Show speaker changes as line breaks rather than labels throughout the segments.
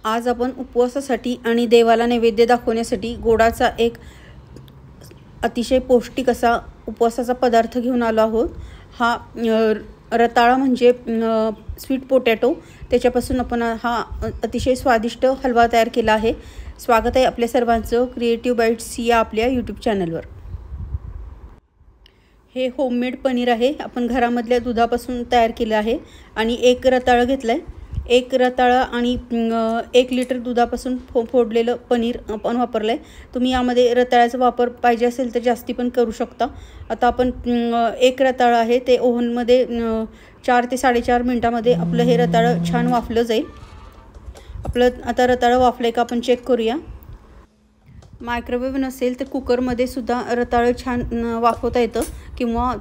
आज आपण उपवासासाठी आणि देवाला नैवेद्य दाखवण्यासाठी गोडाचा एक अतिशय पौष्टिक असा उपवासाचा पदार्थ घेऊन आलो आहोत। हा रताळा म्हणजे स्वीट पोटॅटो, त्याच्यापासून आपण हा अतिशय स्वादिष्ट हलवा तयार केला आहे। स्वागत आहे आपल्या सर्वांचं क्रिएटिव्ह बाईट्स या आपल्या यूट्यूब चॅनलवर। हे होममेड पनीर आहे, आपण घरामधल्या दुधापासून तयार केलं आहे आणि एक रताळं घेतलंय। एक रताळा आणि 1 लिटर दुधापासून फोडलेलं पनीर आपण वापरलंय। तुम्ही यामध्ये रताळ्याचा वापर पाहिजे असेल तर जास्ती पण करू शकता। आता आपण एक रताळं आहे ते ओव्हनमध्ये 4 ते 4.5 मिनिटांमध्ये आपलं हे रताळं छान वाफलं जाईल। आपलं आता रताळं वाफलंय का आपण चेक करूया। मायक्रोवेव्ह नसेल तर कुकरमध्ये सुद्धा रताळं छान वाफवता येतं किंवा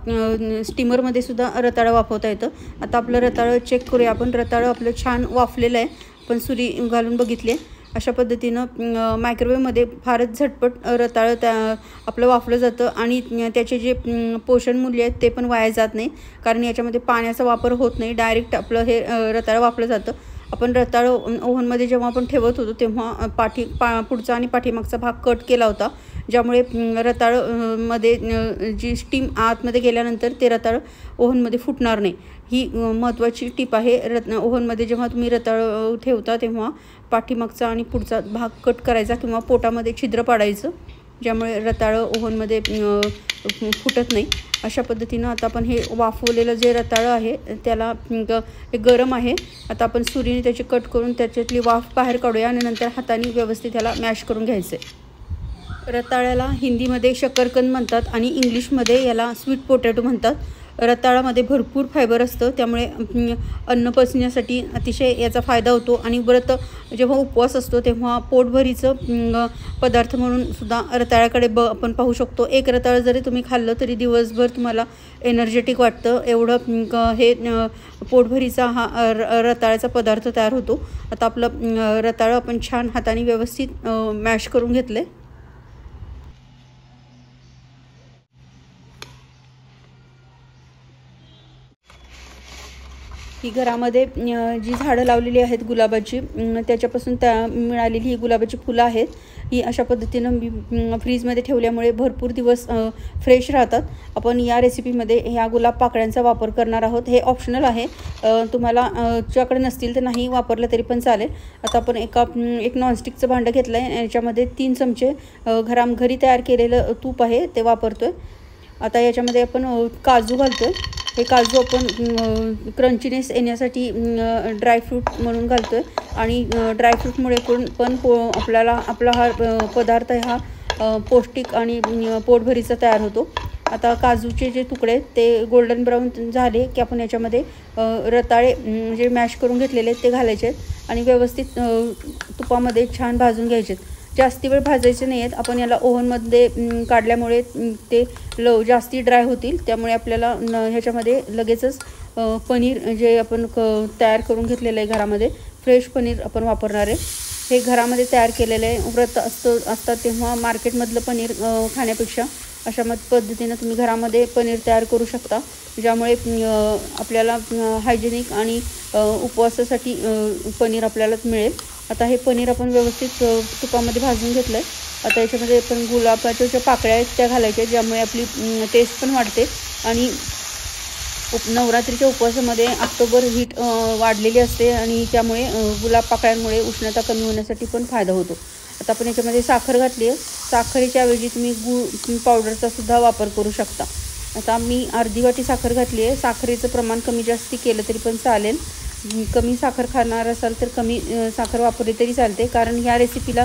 स्टीमरमध्ये सुद्धा रताळं वाफवता येतं। आता आपलं रताळं चेक करूया आपण। रताळं आपलं छान वाफलेलं आहे, आपण सुरी घालून बघितले। अशा पद्धतीनं मायक्रोवेव्हमध्ये फारच झटपट रताळं आपलं वाफलं जातं आणि त्याचे जे पोषण मूल्य आहेत ते पण वाया जात नाही, कारण याच्यामध्ये पाण्याचा वापर होत नाही। डायरेक्ट आपलं हे रताळं वाफलं जातं। आपण रताळं ओव्हनमध्ये जेव्हा आपण ठेवत होतो तेव्हा पुढचा आणि पाठीमागचा भाग कट केला होता, ज्यामुळे रताळमध्ये जी स्टीम आतमध्ये गेल्यानंतर ते रताळं ओव्हनमध्ये फुटणार नाही। ही महत्त्वाची टिप आहे। ओव्हनमध्ये जेव्हा तुम्ही रताळं ठेवता तेव्हा पाठीमागचा आणि पुढचा भाग कट करायचा किंवा पोटामध्ये छिद्र पाडायचं, ज्यामुळे रताळं ओव्हनमध्ये फुटत नाही। अशा पद्धतीनं आता आपण हे वाफवलेलं जे रताळं आहे त्याला हे गरम आहे, आता आपण सुरीने त्याची कट करून त्याच्यातली वाफ बाहेर काढूया आणि नंतर हाताने व्यवस्थित त्याला मॅश करून घ्यायचं आहे। रताळ्याला हिंदीमध्ये शकरकंद म्हणतात आणि इंग्लिशमध्ये याला स्वीट पोटॅटो म्हणतात। रताळामध्ये भरपूर फायबर असतं, त्यामुळे अन्न पचण्यासाठी अतिशय याचा फायदा होतो आणि व्रत जेव्हा उपवास असतो तेव्हा पोटभरीचं पदार्थ म्हणून सुद्धा रताळ्याकडे आपण पाहू शकतो। एक रताळं जरी तुम्ही खाल्लं तरी दिवसभर तुम्हाला एनर्जेटिक वाटतं, एवढं हे पोटभरीचा हा रताळ्याचा पदार्थ तयार होतो। आता आपलं रताळं आपण छान हाताने व्यवस्थित मॅश करून घेतलं आहे। ही घरामध्ये जी झाडं लावलेली आहेत गुलाबाची, त्याच्यापासून मिळालेली ही गुलाबाची फुलं आहेत। ही अशा पद्धतीनं फ्रीजमध्ये ठेवल्यामुळे भरपूर दिवस फ्रेश राहतात। आपण या रेसिपीमध्ये ह्या गुलाब पाकळ्यांचा वापर करणार आहोत। हे ऑप्शनल आहे, तुम्हाला तुझ्याकडे नसतील तर नाही वापरलं तरी पण चालेल। आता आपण एक नॉनस्टिकचं भांडं घेतलं आहे, याच्यामध्ये 3 चमचे घरी तयार केलेलं तूप आहे ते वापरतोय। आता याच्यामध्ये आपण काजू घालतोय। हे काजू आपण क्रंचीनेस येण्यासाठी ड्रायफ्रूट म्हणून घालतोय आणि ड्रायफ्रूटमुळे पण आपला हा पदार्थ हा पौष्टिक आणि पोटभरीचा तयार होतो। आता काजूचे जे तुकडे आहेत ते गोल्डन ब्राऊन झाले की आपण याच्यामध्ये रताळे म्हणजे मॅश करून घेतलेले आहेत ते घालायचे आहेत आणि व्यवस्थित तुपामध्ये छान भाजून घ्यायचे आहेत। जास्ती वेळ भाजायचे नाही आहेत, आपण याला ओव्हनमध्ये काढल्यामुळे ते जास्ती ड्राय होतील, त्यामुळे आपल्याला ह्याच्यामध्ये लगेचच पनीर जे आपण तयार करून घेतलेलं आहे घरामध्ये फ्रेश पनीर आपण वापरणार आहे। हे घरामध्ये तयार केलेलं आहे। व्रत असतात तेव्हा मार्केटमधलं पनीर खाण्यापेक्षा अशा पद्धतीनं तुम्ही घरामध्ये पनीर तयार करू शकता, ज्यामुळे आपल्याला हायजेनिक आणि उपवासासाठी पनीर आपल्याला मिळेल। आता हे पनीर आपण व्यवस्थित तुपामध्ये भाजून घेतलं आहे। आता याच्यामध्ये आपण गुलाबाच्या ज्या पाकळ्या आहेत त्या घालायच्या, ज्यामुळे आपली टेस्ट पण वाढते आणि नवरात्रीच्या उपवासामध्ये ऑक्टोबर हीट वाढलेली असते आणि त्यामुळे गुलाब पाकळ्यांमुळे उष्णता कमी होण्यासाठी पण फायदा होतो। आता आपण याच्यामध्ये साखर घातली आहे, साखरेच्या ऐवजी तुम्ही गूळ पावडरचा सुद्धा वापर करू शकता। आता मी अर्धी वाटी साखर घातली आहे। साखरेचं प्रमाण कमी जास्ती केलं तरी पण चालेल, कमी साखर खाणार असाल तर कमी साखर वापरली तरी चालते, कारण ह्या रेसिपीला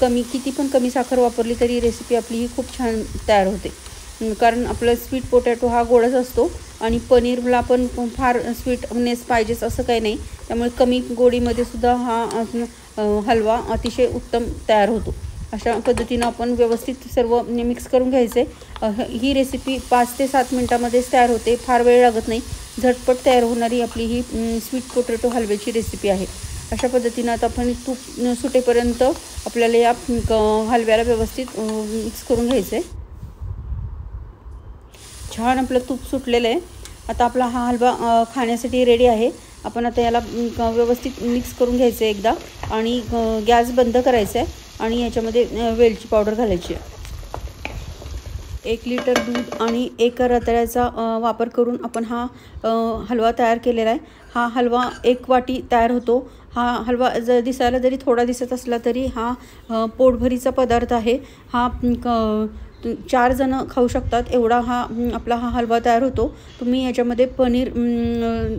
किती पण कमी साखर वापरली तरी रेसिपी आपली ही खूप छान तयार होते। कारण आपलं स्वीट पोटॅटो हा गोडच असतो आणि पनीरला पण फार स्वीटनेस पाहिजेच असं काही नाही, त्यामुळे कमी गोडीमध्ये सुद्धा हा हलवा अतिशय उत्तम तयार होतो। अशा पद्धतीनं आपण व्यवस्थित सर्व मिक्स करून घ्यायचे। ही रेसिपी 5 ते 7 मिनिटांमध्येच तयार होते, फार वेळ लागत नाही। झटपट तयार होणारी आपली ही स्वीट पोटॅटो हलव्याची रेसिपी आहे। अशा पद्धतीनं आता आपण तूप सुटेपर्यंत आपल्याला या हलव्याला व्यवस्थित मिक्स करून घ्यायचं आहे। छान आपलं तूप सुटलेलं आहे। आता आपला हा हलवा खाण्यासाठी रेडी आहे। आपण आता याला व्यवस्थित मिक्स करून घ्यायचं आहे एकदा आणि गॅस बंद करायचा आहे आणि याच्यामध्ये वेलची पावडर घालायची आहे. 1 लिटर दूध आणि 1 रताळ्याचा वापर करून आपण हा हलवा तयार केलेला आहे. हा हलवा 1 वाटी तयार होतो. हा हलवा दिसायला जरी थोडा दिसत असला तरी हा पोटभरीचा पदार्थ आहे. हा 4 जण खाऊ शकतात एवढा हा आपला हा हलवा तयार होतो. तुम्ही याच्यामध्ये पनीर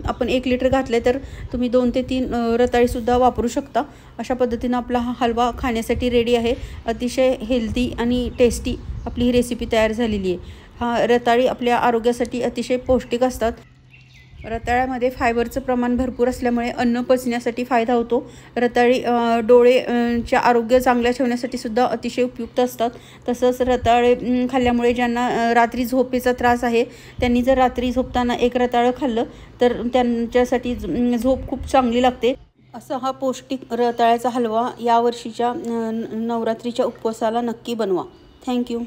आपण 1 लिटर घातले तर तुम्ही 2 ते 3 रताळीसुद्धा वापरू शकता. अशा पद्धतीनं आपला हा हलवा खाण्यासाठी रेडी आहे. अतिशय हेल्दी आणि टेस्टी आपली ही रेसिपी तयार झालेली आहे. हा रताळी आपल्या आरोग्यासाठी अतिशय पौष्टिक असतात. रताळ्यामध्ये फायबरचं प्रमाण भरपूर असल्यामुळे अन्न पचण्यासाठी फायदा होतो. रताळी डोळ्याचे आरोग्य चांगल्या ठेवण्यासाठी सुद्धा अतिशय उपयुक्त असतात. तसंच रताळे खाल्ल्यामुळे ज्यांना रात्री झोपेचा त्रास आहे त्यांनी जर रात्री झोपताना 1 रताळं खाल्लं तर त्यांच्यासाठी झोप खूप चांगली लागते. असा हा पौष्टिक रताळ्याचा हलवा यावर्षीच्या नवरात्रीच्या उपवासाला नक्की बनवा. थँक्यू.